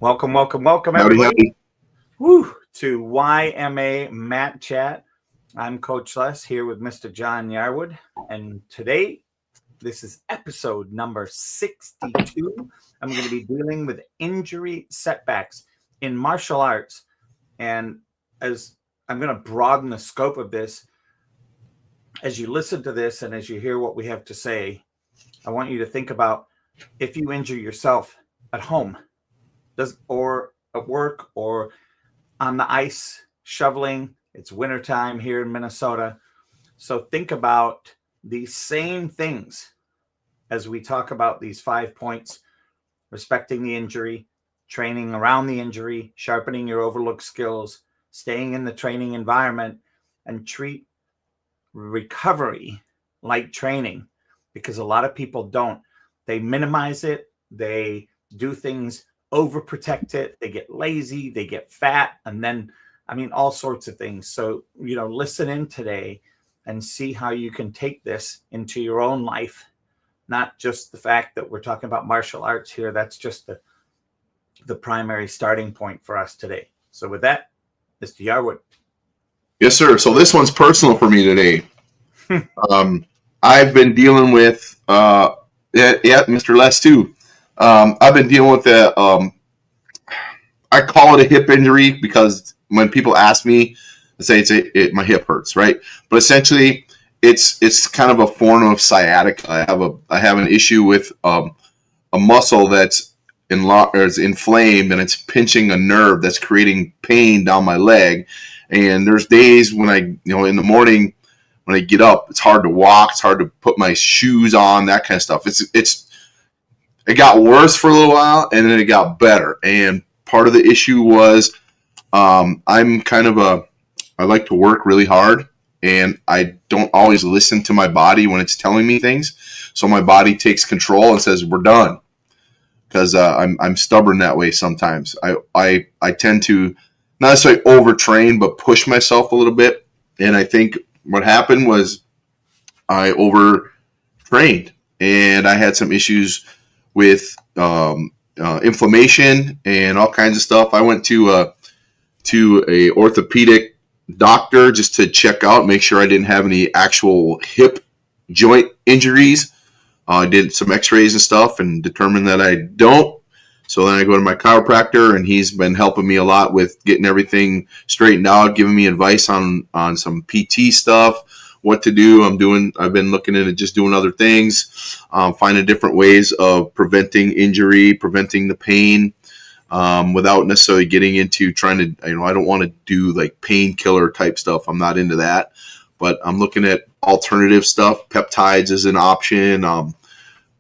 Welcome, welcome, welcome, Howdy, everybody. howdy. Woo, to YMA Matt Chat. I'm Coach Les here with Mr. John Yarwood. And today, this is episode number 62. I'm going to be dealing with injury setbacks in martial arts. And as I'm going to broaden the scope of this, as you listen to this and as you hear what we have to say, I want you to think about if you injure yourself at home, or at work or on the ice shoveling. It's wintertime here in Minnesota. So think about these same things as we talk about these 5 points: respecting the injury, training around the injury, sharpening your overlooked skills, staying in the training environment, and treat recovery like training, because a lot of people don't. They minimize it. They do things, overprotect it. They get lazy, they get fat, and then, all sorts of things. So, listen in today and see how you can take this into your own life. Not just the fact that we're talking about martial arts here. That's just the primary starting point for us today. So with that, Mr. Yarwood. Yes, sir. So this one's personal for me today. I've been dealing with, Mr. Les too. I've been dealing with I call it a hip injury because when people ask me, I say my hip hurts, right? But essentially, it's kind of a form of sciatica. I have an issue with a muscle that's is inflamed, and it's pinching a nerve that's creating pain down my leg. And there's days when in the morning when I get up, it's hard to walk, it's hard to put my shoes on, that kind of stuff. It got worse for a little while, and then it got better. And part of the issue was I like to work really hard, and I don't always listen to my body when it's telling me things. So my body takes control and says, we're done. Because I'm stubborn that way sometimes. I tend to not necessarily overtrain, but push myself a little bit. And I think what happened was I overtrained, and I had some issues with inflammation and all kinds of stuff. I went to a orthopedic doctor just to check out, make sure I didn't have any actual hip joint injuries. I did some x-rays and stuff and determined that I don't. So then I go to my chiropractor, and he's been helping me a lot with getting everything straightened out, giving me advice on some PT stuff, what to do. I've been looking into just doing other things, finding different ways of preventing injury, preventing the pain, without necessarily getting into trying to, I don't want to do like painkiller type stuff. I'm not into that, but I'm looking at alternative stuff. Peptides is an option.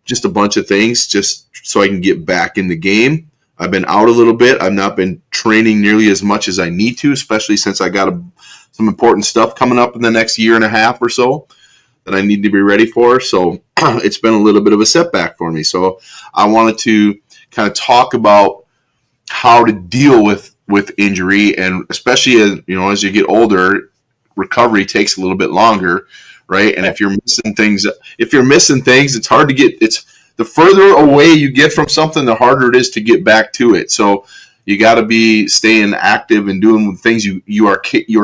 Just a bunch of things just so I can get back in the game. I've been out a little bit. I've not been training nearly as much as I need to, especially since I got some important stuff coming up in the next year and a half or so that I need to be ready for. So it's been a little bit of a setback for me. So I wanted to kind of talk about how to deal with injury, and especially as you get older, recovery takes a little bit longer, right? And if you're missing things, it's hard to get. It's the further away you get from something, the harder it is to get back to it. So you got to be staying active and doing things you are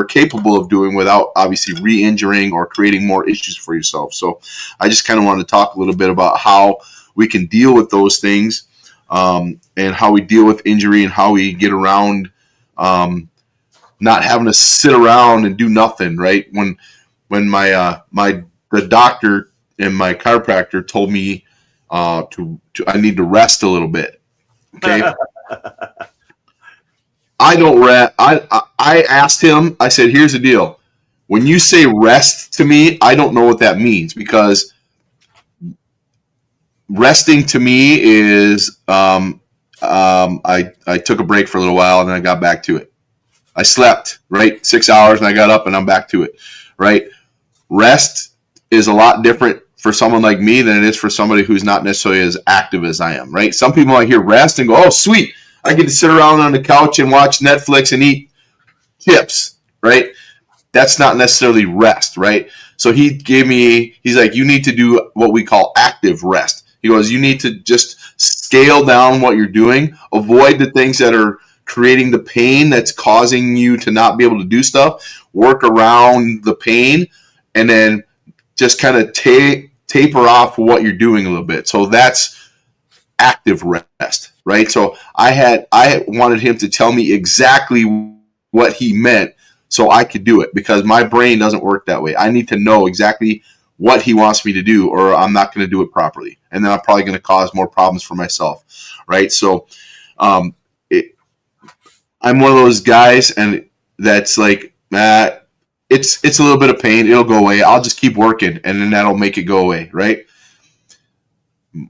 capable of doing without obviously re-injuring or creating more issues for yourself. So I just kind of wanted to talk a little bit about how we can deal with those things, and how we deal with injury, and how we get around not having to sit around and do nothing, right? When the doctor and my chiropractor told me I need to rest a little bit. Okay. I don't rest. I asked him, I said, here's the deal. When you say rest to me, I don't know what that means, because resting to me is I took a break for a little while and then I got back to it. I slept, right? 6 hours and I got up and I'm back to it, right? Rest is a lot different for someone like me than it is for somebody who's not necessarily as active as I am, right? Some people might hear rest and go, oh, sweet, I get to sit around on the couch and watch Netflix and eat chips, right? That's not necessarily rest, right? So he's like, you need to do what we call active rest. He goes, you need to just scale down what you're doing, avoid the things that are creating the pain that's causing you to not be able to do stuff, work around the pain, and then just kind of taper off what you're doing a little bit. So that's active rest, right? So I wanted him to tell me exactly what he meant so I could do it, because my brain doesn't work that way. I need to know exactly what he wants me to do, or I'm not going to do it properly, and then I'm probably going to cause more problems for myself, right? So I'm one of those guys, and that's like, it's a little bit of pain, it'll go away, I'll just keep working, and then that'll make it go away, right?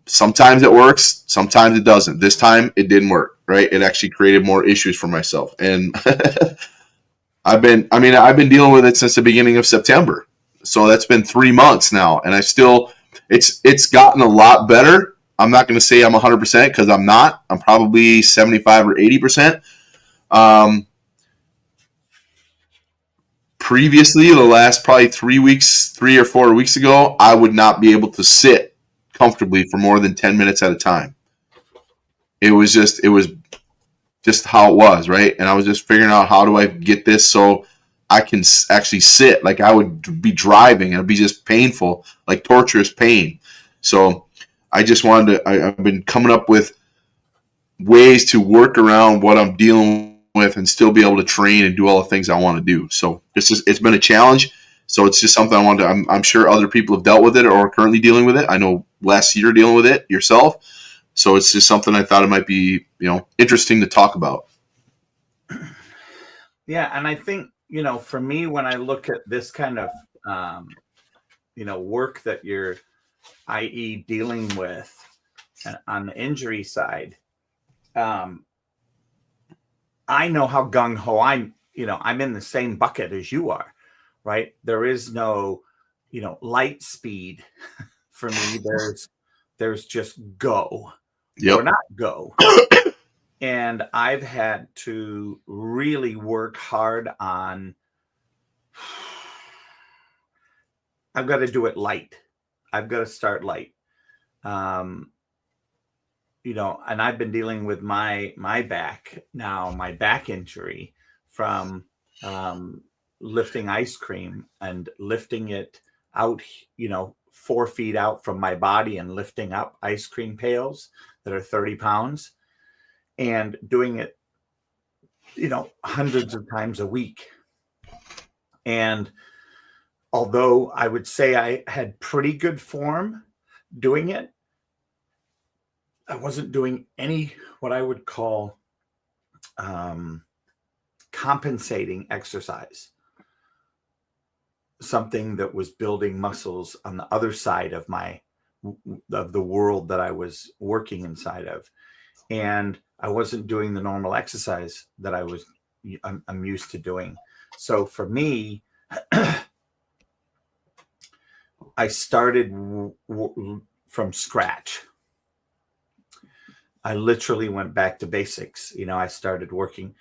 Sometimes it works, sometimes it doesn't. This time it didn't work, right? It actually created more issues for myself, and I've been dealing with it since the beginning of September. So that's been 3 months now, and it's gotten a lot better. I'm not going to say I'm 100% because I'm not. I'm probably 75 or 80%. Previously, the last probably 3 or 4 weeks ago, I would not be able to sit comfortably for more than 10 minutes at a time. It was just how it was, right? And I was just figuring out, how do I get this so I can actually sit? Like, I would be driving and it'd be just painful, like torturous pain. So I just wanted to, I've been coming up with ways to work around what I'm dealing with and still be able to train and do all the things I want to do. So it's been a challenge. So it's just something I want to, I'm sure other people have dealt with it or are currently dealing with it. I know, Les, you're dealing with it yourself. So it's just something I thought it might be, interesting to talk about. Yeah. And I think, for me, when I look at this kind of, work that you're, i.e. dealing with on the injury side, I know how gung-ho I'm in the same bucket as you are, right? There is no, light speed for me. There's just go or not go. And I've had to really work hard on, I've got to do it light. I've got to start light. And I've been dealing with my back now, my back injury from lifting ice cream and lifting it out, 4 feet out from my body and lifting up ice cream pails that are 30 pounds and doing it, hundreds of times a week. And although I would say I had pretty good form doing it, I wasn't doing any what I would call compensating exercise, something that was building muscles on the other side of the world that I was working inside of. And I wasn't doing the normal exercise that I'm used to doing. So for me, I started from scratch. I literally went back to basics. I started working.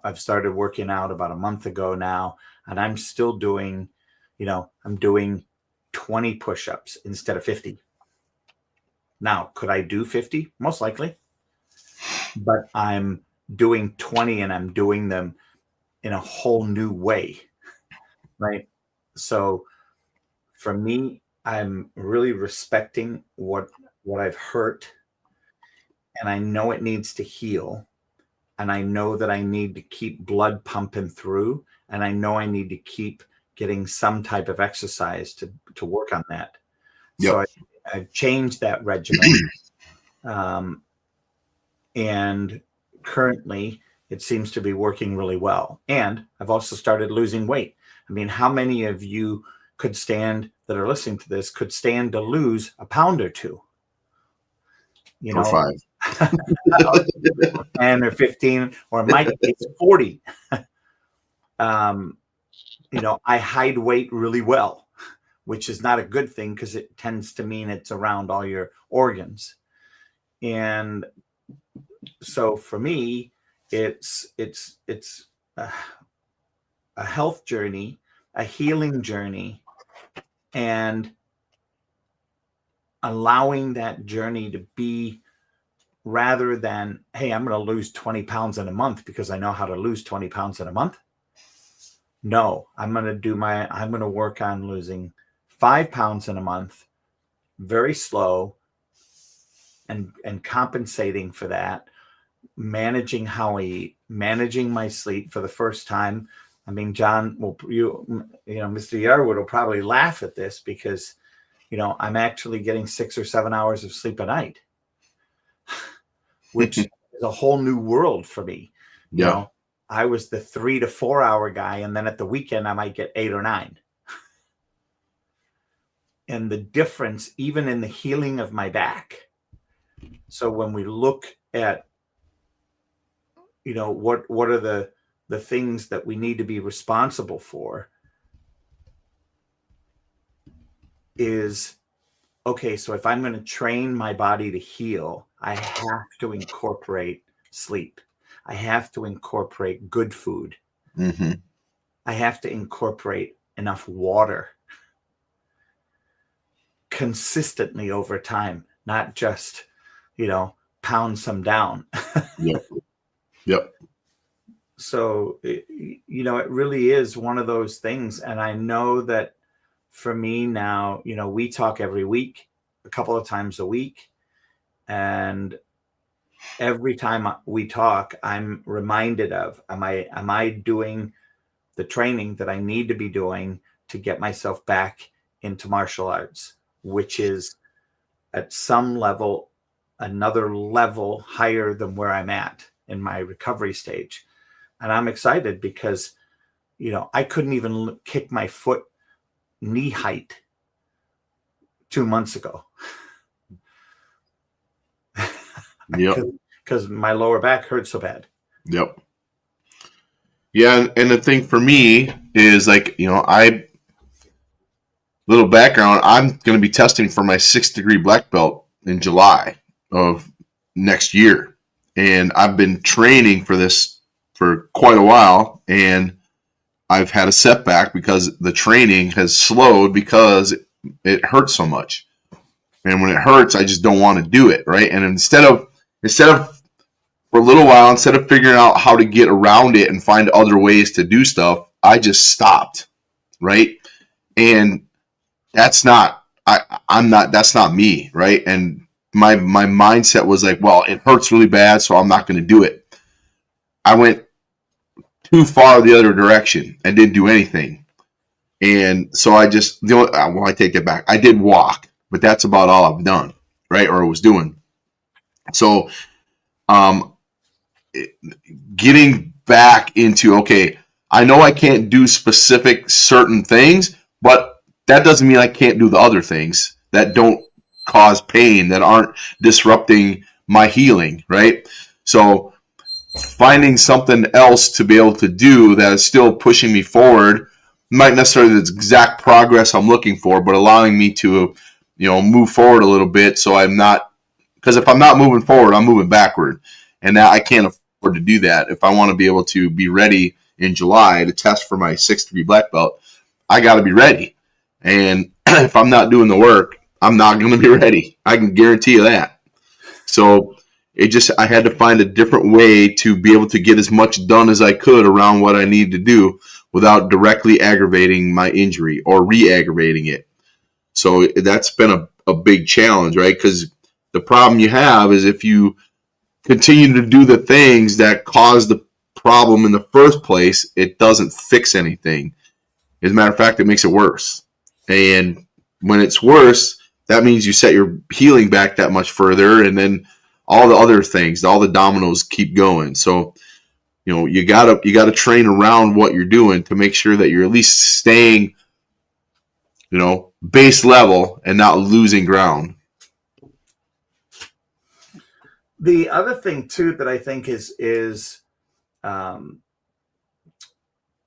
I've started working out about a month ago now, and I'm still doing, I'm doing 20 push-ups instead of 50. Now, could I do 50? Most likely. But I'm doing 20 and I'm doing them in a whole new way, right? So for me, I'm really respecting what I've hurt, and I know it needs to heal, and I know that I need to keep blood pumping through, and I know I need to keep getting some type of exercise to work on that. Yep. So I've changed that regimen. And currently it seems to be working really well. And I've also started losing weight. I mean, how many of you that are listening to this could stand to lose a pound or two? Or 5. 10 or 15, or in my case, 40. I hide weight really well, which is not a good thing because it tends to mean it's around all your organs. And so for me, it's a health journey, a healing journey, and allowing that journey to be rather than, hey, I'm going to lose 20 pounds in a month because I know how to lose 20 pounds in a month. No, I'm going to work on losing 5 pounds in a month, very slow, and compensating for that, managing how I eat, managing my sleep for the first time. I mean, John, Mr. Yarwood will probably laugh at this because, I'm actually getting 6 or 7 hours of sleep a night, which is a whole new world for me. I was the 3 to 4 hour guy, and then at the weekend I might get 8 or 9. And the difference, even in the healing of my back. So when we look at, what are the things that we need to be responsible for, is, okay, so if I'm going to train my body to heal, I have to incorporate sleep. I have to incorporate good food. Mm-hmm. I have to incorporate enough water consistently over time, not just, pound some down. Yep. So, it really is one of those things. And I know that for me now, we talk every week, a couple of times a week. And every time we talk, I'm reminded of, am I doing the training that I need to be doing to get myself back into martial arts, which is at some level, another level higher than where I'm at in my recovery stage. And I'm excited because, I couldn't even kick my foot knee height 2 months ago. Yep. Because my lower back hurt so bad. Yep. Yeah, and the thing for me is little background, I'm going to be testing for my 6th degree black belt in July of next year. And I've been training for this for quite a while, and I've had a setback because the training has slowed because it hurts so much. And when it hurts, I just don't want to do it, right? And instead of for a little while, instead of figuring out how to get around it and find other ways to do stuff, I just stopped, right? And that's not that's not me, right? And my mindset was like, well, it hurts really bad, so I'm not going to do it. I went too far the other direction and didn't do anything. And so I take it back. I did walk, but that's about all I've done, right? Or was doing. So, getting back into, okay, I know I can't do specific certain things, but that doesn't mean I can't do the other things that don't cause pain, that aren't disrupting my healing, right? So finding something else to be able to do that is still pushing me forward, not necessarily the exact progress I'm looking for, but allowing me to, move forward a little bit. So I'm not, because if I'm not moving forward, I'm moving backward. And that I can't afford to do that. If I want to be able to be ready in July to test for my 6th degree black belt, I got to be ready. And if I'm not doing the work, I'm not going to be ready. I can guarantee you that. So I had to find a different way to be able to get as much done as I could around what I need to do without directly aggravating my injury or re-aggravating it. So that's been a big challenge, right? Because the problem you have is if you continue to do the things that caused the problem in the first place, it doesn't fix anything. As a matter of fact, it makes it worse. And when it's worse, that means you set your healing back that much further, and then all the other things, all the dominoes keep going. So, you gotta train around what you're doing to make sure that you're at least staying, base level and not losing ground. The other thing too that I think is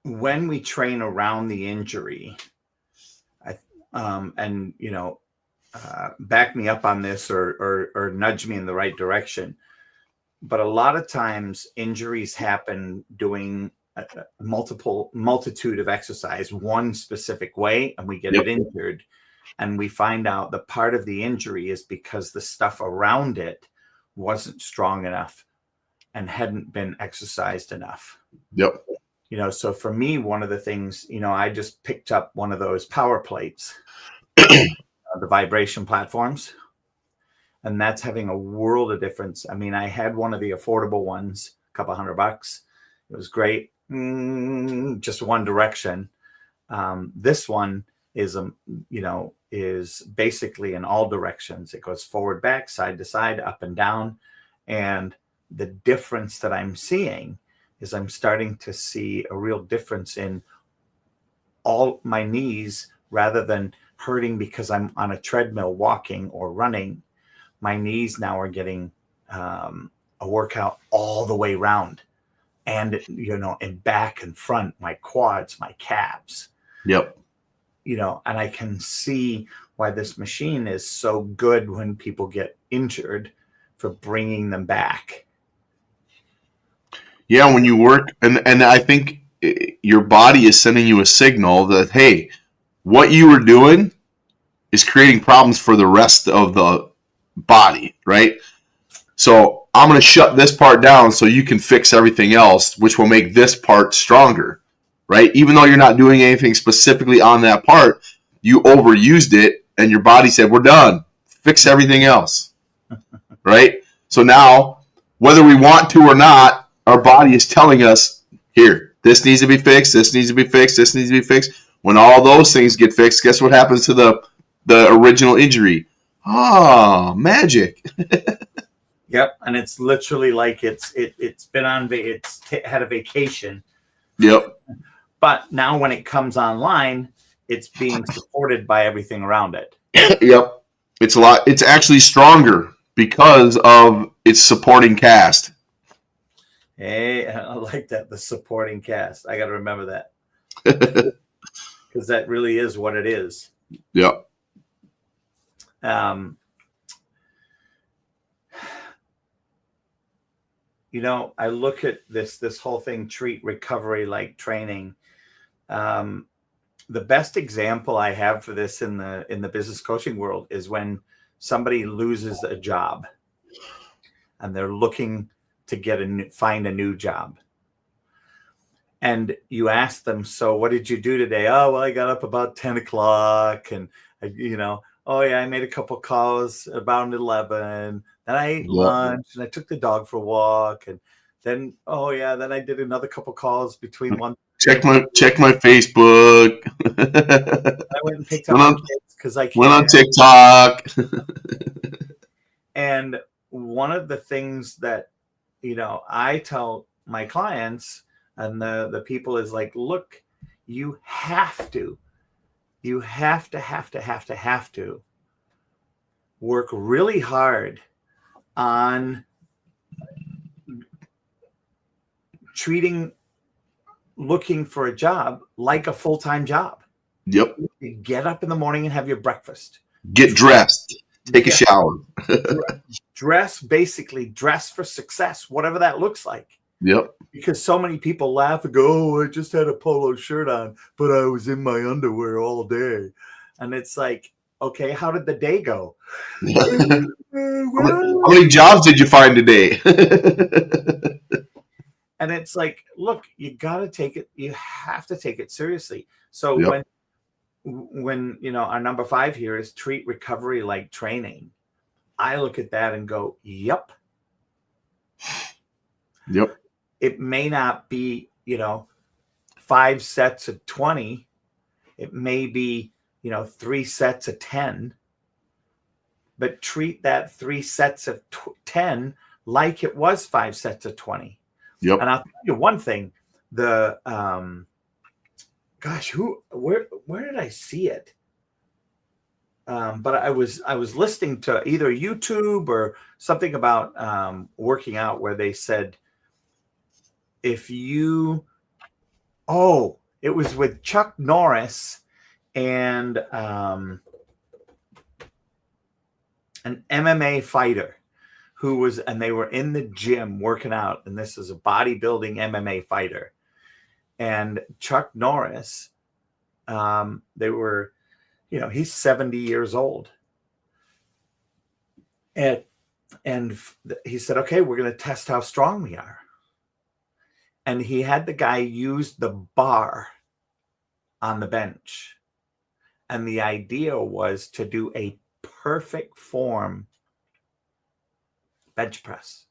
when we train around the injury, back me up on this or nudge me in the right direction. But a lot of times injuries happen doing a multitude of exercise one specific way, and we get it injured, and we find out the part of the injury is because the stuff around it wasn't strong enough and hadn't been exercised enough. Yep. So for me, one of the things, I just picked up one of those power plates, the vibration platforms, and that's having a world of difference. I mean, I had one of the affordable ones, a couple $100. It was great. Just one direction. This one is, is basically in all directions. It goes forward, back, side to side, up and down. And the difference that I'm seeing is I'm starting to see a real difference in all my knees. Rather than hurting because I'm on a treadmill walking or running, my knees now are getting a workout all the way around, and and back and front, my quads, my calves. Yep. And I can see why this machine is so good when people get injured, for bringing them back. Yeah, when you work, and I think your body is sending you a signal that, hey, what you were doing is creating problems for the rest of the body, right? So I'm going to shut this part down so you can fix everything else, which will make this part stronger, right? Even though you're not doing anything specifically on that part, you overused it and your body said, we're done. Fix everything else, right? So now, whether we want to or not, our body is telling us, here, this needs to be fixed, this needs to be fixed, this needs to be fixed. When all those things get fixed, guess what happens to the original injury? Ah, magic. Yep, and it's literally like it's been had a vacation. Yep. But now when it comes online, it's being supported by everything around it. Yep. It's actually stronger because of its supporting cast. Hey, I like that, the supporting cast. I got to remember that, because that really is what it is. Yep. I look at this whole thing, treat recovery like training. The best example I have for this in the business coaching world is when somebody loses a job and they're looking to find a new job. And you ask them, so what did you do today? Oh, well, I got up about 10 o'clock and, oh yeah, I made a couple calls about 11. Then I ate lunch and I took the dog for a walk. And then, then I did another couple calls between one. Check my Facebook. I went and picked up my kids because I went on TikTok. And one of the things that, I tell my clients and the people is like, look, you have to work really hard on looking for a job like a full-time job. Yep. You get up in the morning and have your breakfast. Get dressed. Take a shower. Dress for success, whatever that looks like. Yep. Because so many people laugh and go, oh, I just had a polo shirt on, but I was in my underwear all day. And it's like, okay, how did the day go? How many jobs did you find today? And it's like, look, you have to take it seriously. So when our number 5 here is treat recovery like training, I look at that and go, yep. It may not be, 5 sets of 20. It may be, 3 sets of 10. But treat that 3 sets of 10 like it was 5 sets of 20. Yep. And I'll tell you one thing, where did I see it? But I was listening to either YouTube or something about working out, where they said, it was with Chuck Norris and an MMA fighter and they were in the gym working out, and this is a bodybuilding MMA fighter. And Chuck Norris, he's 70 years old. And And he said, okay, we're going to test how strong we are. And he had the guy use the bar on the bench. And the idea was to do a perfect form bench press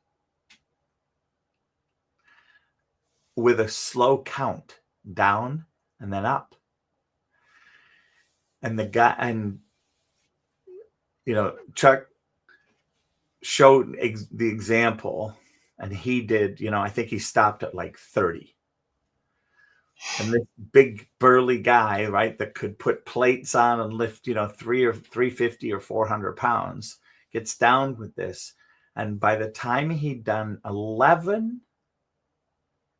with a slow count down and then up. And the guy, and Chuck showed the example, and he did, I think he stopped at like 30. And this big burly guy, right, that could put plates on and lift, 350 or 400 pounds, gets down with this. And by the time he'd done 11,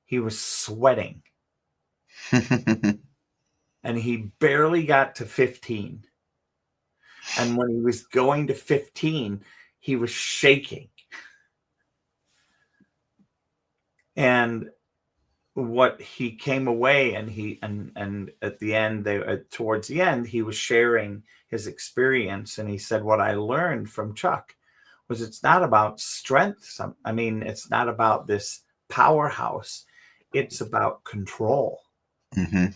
he was sweating. And he barely got to 15. And when he was going to 15, he was shaking. And what he came away, and at the end, towards the end, he was sharing his experience. And he said, what I learned from Chuck was it's not about strength. It's not about this powerhouse. It's about control. Mm-hmm.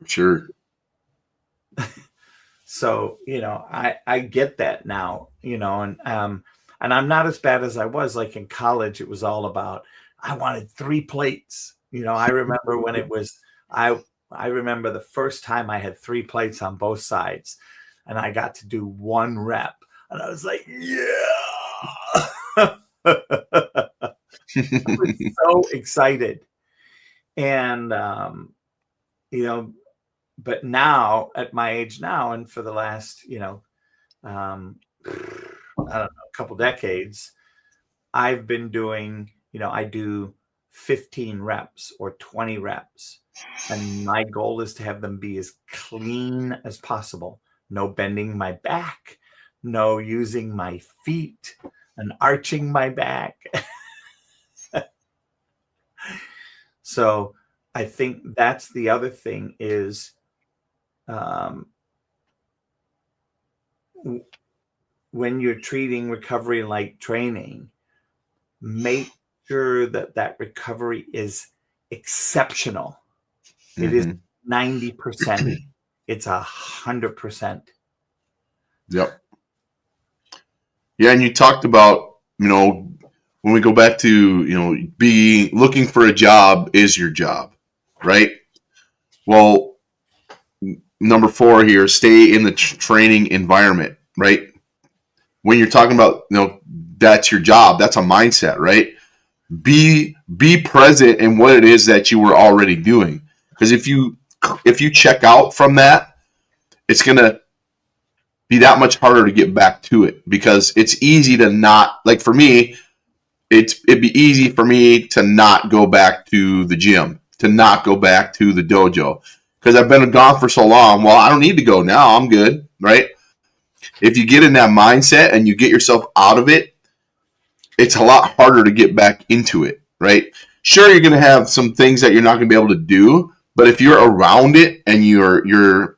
Sure. So, I get that now, and I'm not as bad as I was. Like in college, it was all about, I wanted 3 plates. I remember when it was, I remember the first time I had 3 plates on both sides, and I got to do 1 rep, and I was like, yeah. I was so excited. And, but now at my age now, and for the last, I don't know, a couple decades, I've been doing, I do 15 reps or 20 reps. And my goal is to have them be as clean as possible. No bending my back, no using my feet and arching my back. So I think that's the other thing is, when you're treating recovery like training, make sure that recovery is exceptional. Mm-hmm. It is 90%. It's 100%. Yep. Yeah, and you talked about, when we go back to, be looking for a job is your job, right? Well, number 4 here, stay in the training environment, right? When you're talking about, that's your job, that's a mindset, right? Be present in what it is that you were already doing. Because if you check out from that, it's going to be that much harder to get back to it, because it's easy to not, like for me, it'd be easy for me to not go back to the gym, to not go back to the dojo, because I've been gone for so long. Well, I don't need to go now. I'm good, right? If you get in that mindset and you get yourself out of it, it's a lot harder to get back into it, right? Sure, you're going to have some things that you're not going to be able to do, but if you're around it and you're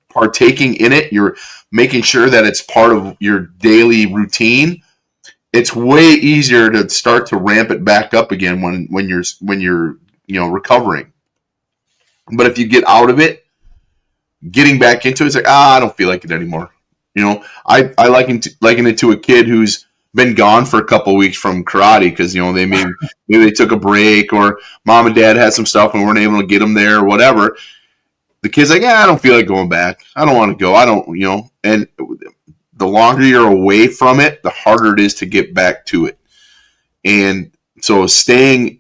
partaking in it, you're making sure that it's part of your daily routine, it's way easier to start to ramp it back up again when you're recovering. But if you get out of it, getting back into it's like, I don't feel like it anymore. I liken it to a kid who's been gone for a couple of weeks from karate because maybe they took a break, or mom and dad had some stuff and weren't able to get them there or whatever. The kid's like, I don't feel like going back. I don't want to go. I don't, and the longer you're away from it, the harder it is to get back to it. And so staying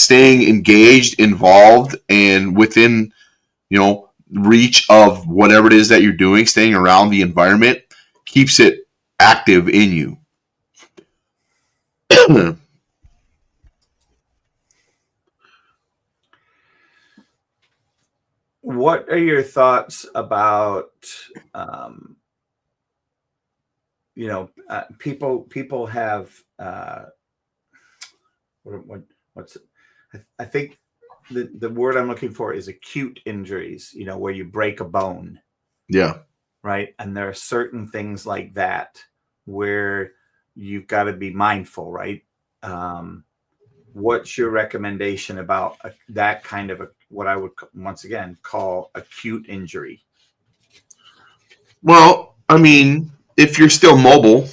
engaged, involved, and within, reach of whatever it is that you're doing, staying around the environment keeps it active in you. What are your thoughts about, people have, what's it? I think the word I'm looking for is acute injuries, where you break a bone. Yeah. Right. And there are certain things like that where you've got to be mindful, right? What's your recommendation about that kind of what I would once again call acute injury? Well, I mean, if you're still mobile,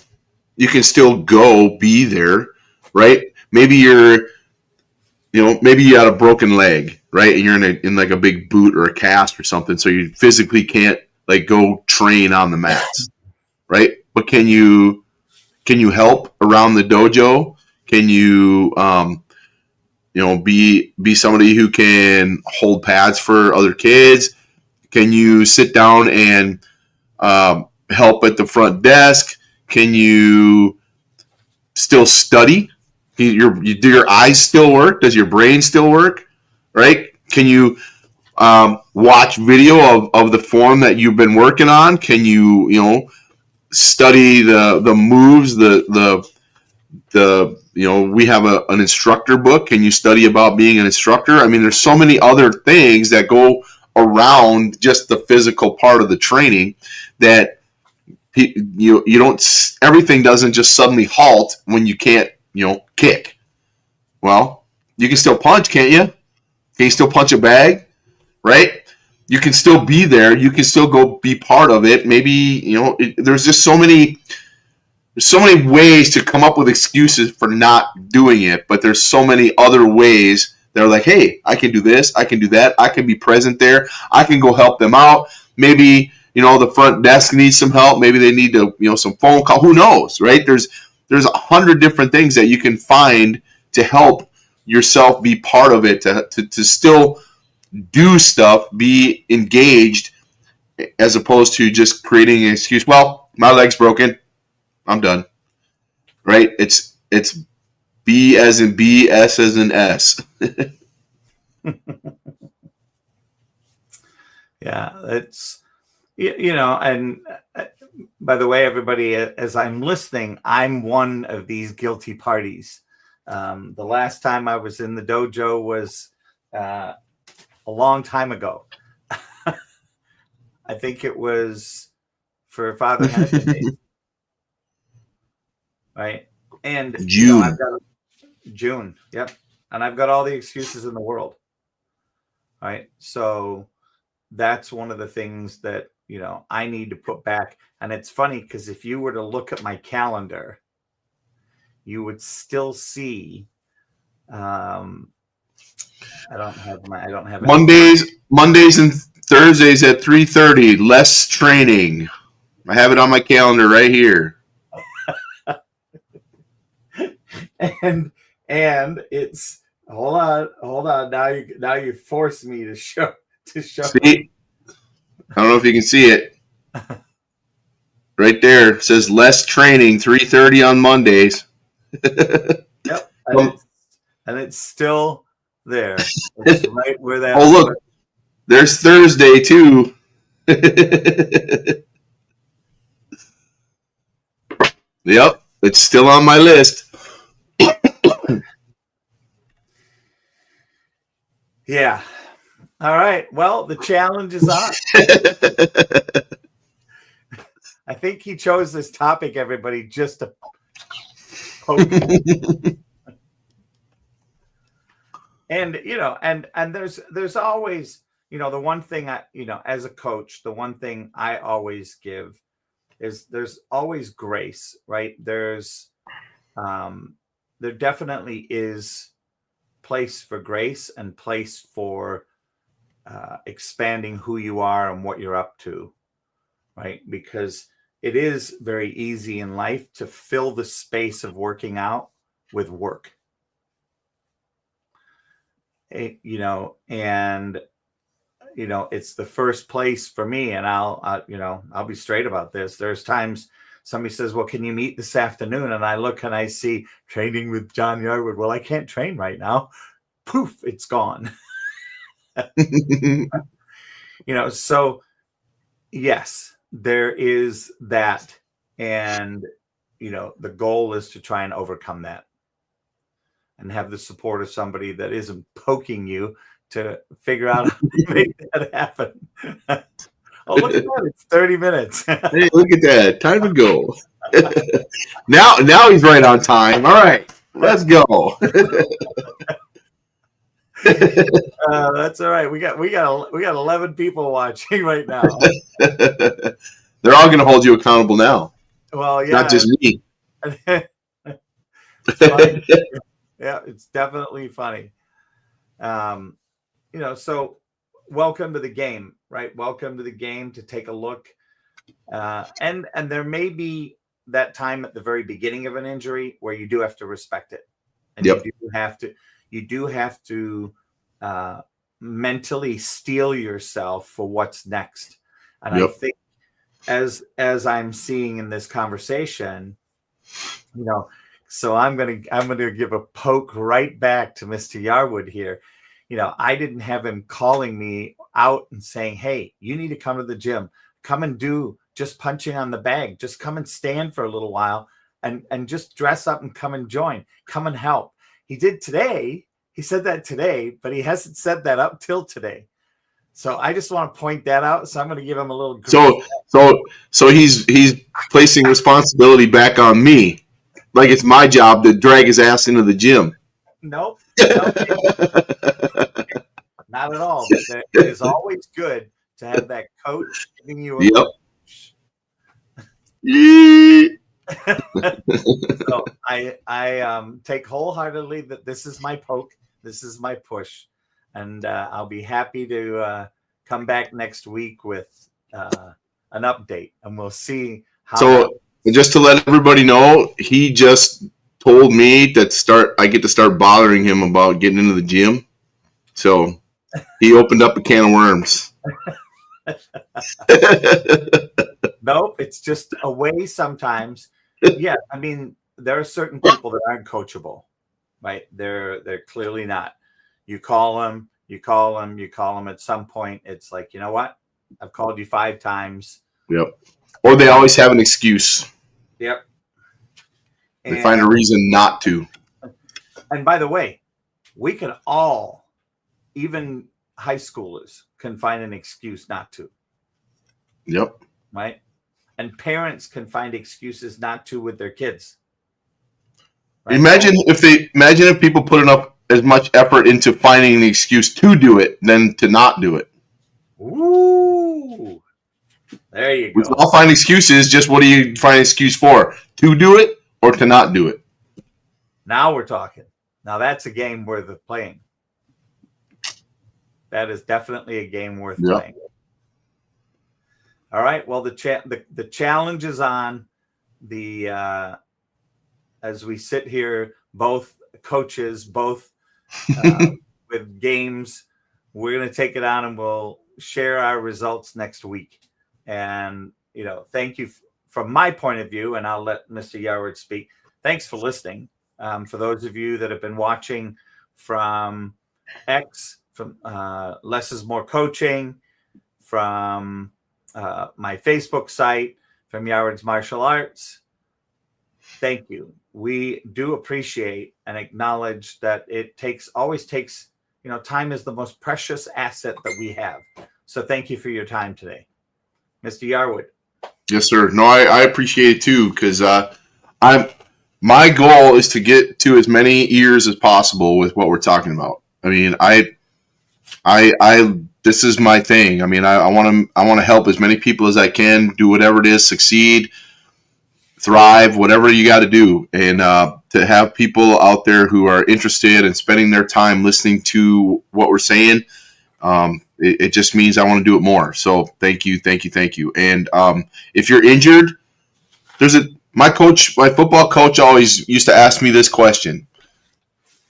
you can still go be there, right? Maybe maybe you had a broken leg, right? And you're in like a big boot or a cast or something, so you physically can't like go train on the mats, right? But can you help around the dojo? Can you be somebody who can hold pads for other kids? Can you sit down and help at the front desk? Can you still study? Do your eyes still work? Does your brain still work? Right? Can you watch video of the form that you've been working on? Can you study the moves, we have an instructor book. Can you study about being an instructor? I mean, there's so many other things that go around just the physical part of the training that you don't, everything doesn't just suddenly halt when you can't, kick. Well, you can still punch, can't you? Can you still punch a bag? Right? You can still be there. You can still go be part of it. Maybe, there's just so many ways to come up with excuses for not doing it, but there's so many other ways that are like, hey, I can do this, I can do that, I can be present there, I can go help them out. Maybe, the front desk needs some help. Maybe they need to, some phone call. Who knows, right? There's 100 different things that you can find to help yourself be part of it, to still do stuff, be engaged, as opposed to just creating an excuse. Well, my leg's broken, I'm done. Right? It's B as in B, S as in S. Yeah, it's and by the way, everybody, as I'm listening, I'm one of these guilty parties. The last time I was in the dojo was a long time ago. I think it was for Father Hennepin Day. Right. And June. I've got June. Yep. And I've got all the excuses in the world. Right. So that's one of the things that, I need to put back. And it's funny because if you were to look at my calendar, you would still see, I don't have Mondays and Thursdays at 3:30, less training. I have it on my calendar right here. and it's hold on. Now you force me to show. See? I don't know if you can see it. Right there. It says less training, 3:30 on Mondays. Yep. And it's still there. It's right where that. Oh, look. There's Thursday, too. Yep. It's still on my list. Yeah. All right. Well, the challenge is on. I think he chose this topic, everybody, just to poke. And and there's always, the one thing as a coach, the one thing I always give is there's always grace, right? There definitely is place for grace and place for expanding who you are and what you're up to, right? Because it is very easy in life to fill the space of working out with work. And it's the first place for me. And I'll be straight about this. There's times somebody says, well, can you meet this afternoon? And I look and I see training with John Yarwood. Well, I can't train right now. Poof, it's gone. So yes, there is that. And, the goal is to try and overcome that and have the support of somebody that isn't poking you to figure out how to make that happen. Oh, look at that. It's 30 minutes. Hey, look at that. Time to go. Now he's right on time. All right, let's go. That's all right. We got 11 people watching right now. They're all going to hold you accountable now. Well, yeah, Not just me. It's funny. Yeah, it's definitely funny. So welcome to the game, right? Welcome to the game to take a look. And there may be that time at the very beginning of an injury where you do have to respect it. And Yep. you do have to mentally steel yourself for what's next. And Yep. I think as I'm seeing in this conversation, so I'm gonna give a poke right back to Mr. Yarwood here. I didn't have him calling me out and saying, "Hey, you need to come to the gym. Come and do just punching on the bag. Just come and stand for a little while and just dress up and come and join. Come and help." He did today. He said that today, but he hasn't said that up till today. So I just want to point that out. So I'm going to give him a little grief. So he's placing responsibility back on me. Like it's my job to drag his ass into the gym. Nope. Not at all. But it is always good to have that coach giving you a So I take wholeheartedly that this is my poke, this is my push, and I'll be happy to come back next week with an update, and we'll see how. So just to let everybody know, he just told me that I get to start bothering him about getting into the gym. So he opened up a can of worms. Nope, it's just a way sometimes. Yeah, I mean, there are certain people that aren't coachable, right? They're clearly not. You call them. At some point, it's like, you know what? I've called you 5 times. Yep. Or they always have an excuse. Yep. They find a reason not to. And by the way, we can all, even high schoolers, can find an excuse not to. Yep. Right? And parents can find excuses not to with their kids. Right? Imagine if people put as much effort into finding an excuse to do it than to not do it. Ooh. There you go. We all find excuses. Just what do you find an excuse for? To do it or to not do it? Now we're talking. Now that's a game worth playing. That is definitely a game worth playing. All right. Well, the challenge is on. As we sit here, both coaches, both with games, we're going to take it on and we'll share our results next week. And thank you from my point of view, and I'll let Mr. Yarwood speak. Thanks for listening. For those of you that have been watching from X, from Less is More Coaching, from my Facebook site, from Yarwood's Martial Arts, thank you. We do appreciate and acknowledge that it always takes, time is the most precious asset that we have. So thank you for your time today. Mr. Yarwood. Yes, sir. No, I appreciate it too, because my goal is to get to as many ears as possible with what we're talking about. I mean, this is my thing. I mean, I want to help as many people as I can, do whatever it is, succeed, thrive, whatever you got to do. And to have people out there who are interested in spending their time listening to what we're saying, it just means I want to do it more. So thank you. And if you're injured, my football coach always used to ask me this question,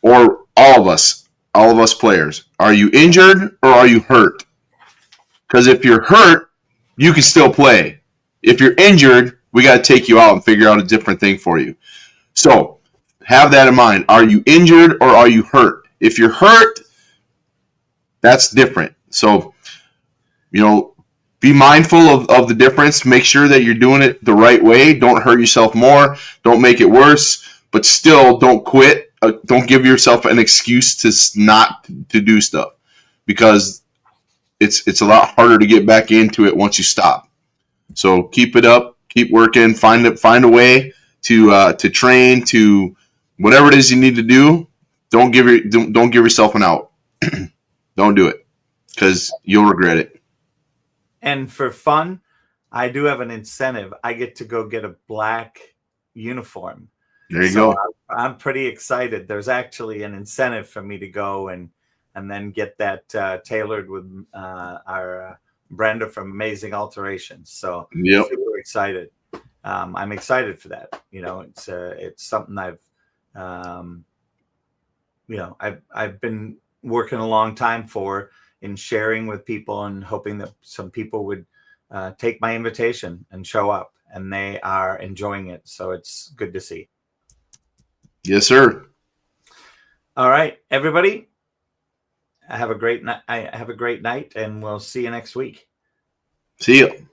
or all of us players, are you injured or are you hurt? Because if you're hurt, you can still play. If you're injured, we got to take you out and figure out a different thing for you. So have that in mind. Are you injured or are you hurt? If you're hurt, that's different. So, be mindful of the difference. Make sure that you're doing it the right way. Don't hurt yourself more. Don't make it worse. But still, don't quit. Don't give yourself an excuse to do stuff, because it's a lot harder to get back into it once you stop. So keep it up. Keep working. Find a way to train, to whatever it is you need to do. Don't give yourself an out. Don't do it, because you'll regret it. And for fun, I do have an incentive. I get to go get a black uniform. There you So go. I'm pretty excited. There's actually an incentive for me to go and then get that tailored with our Brenda from Amazing Alterations. So Yep. super excited. I'm excited for that. It's something I've been working a long time for, in sharing with people and hoping that some people would take my invitation and show up, and they are enjoying it. So it's good to see. Yes, sir. All right, everybody, have a great night. Have a great night, and we'll see you next week. See you.